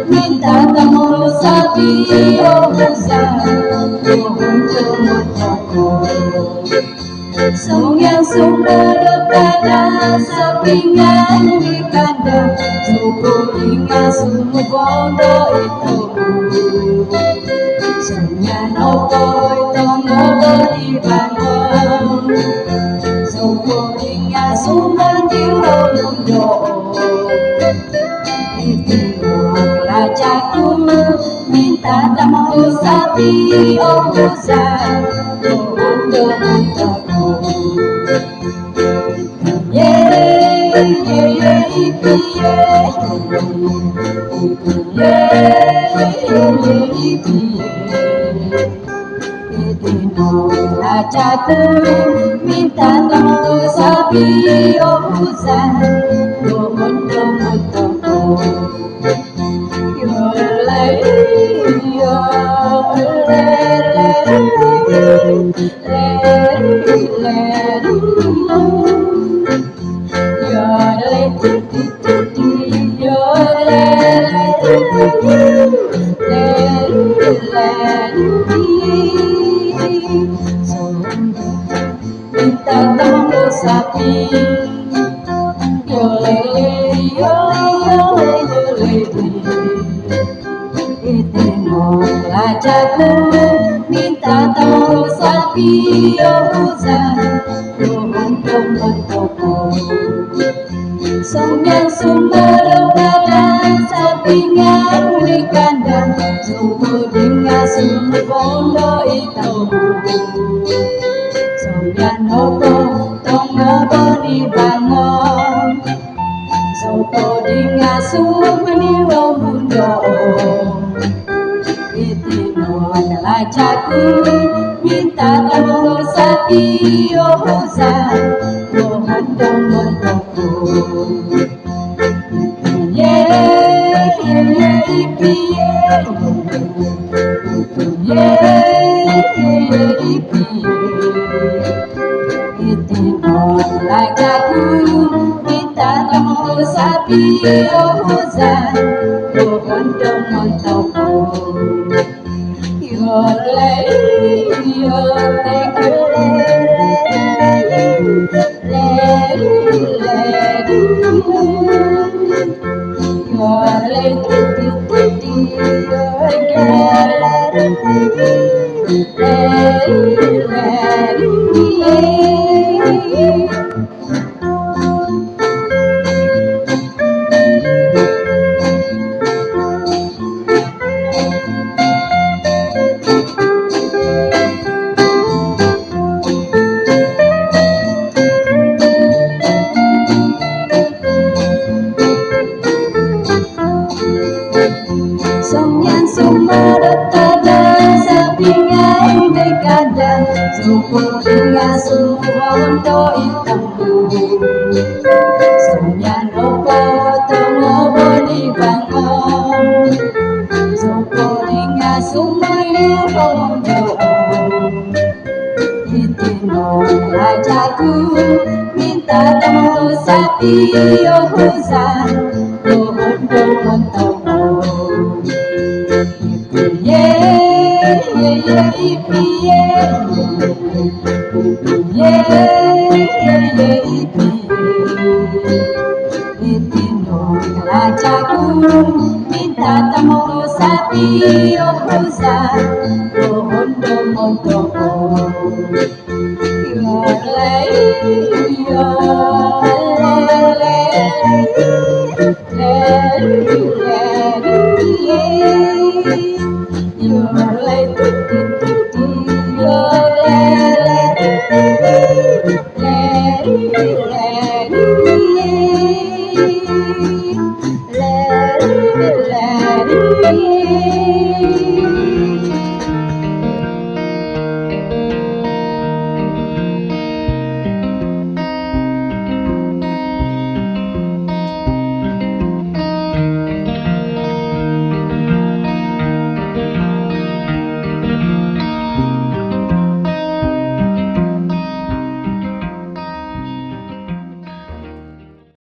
Minta kamu sabi Song yang sumber daripada sampingan di kandang suku ingat semua bondo itu Songnya nopo itu nopo di bangun suku ingat semua di mundo Rajaku minta tamu sapi omusan untuk untukku Rajaku minta tamu sapi omusan untuk untukku Minta tamu sapi Rajaku minta tamu sapi usah untuk untukku Song yang sumber daripada sampingan di kandang suku dengan sumber bondo itu Song yang nopo tong nopo di bangun suku dengan sumber di mundo Rajaku minta kamu sapi usah untukku Rajaku minta kamu sapi usah untukku Song yang sumber daripada sampingan di kandang suku dengan semua untuk itu Song yang nopo nopo di bangun suku dengan semua bondo Rajaku minta tamu sapi usah untukku Rajaku minta tamu sapi usah untukku Yo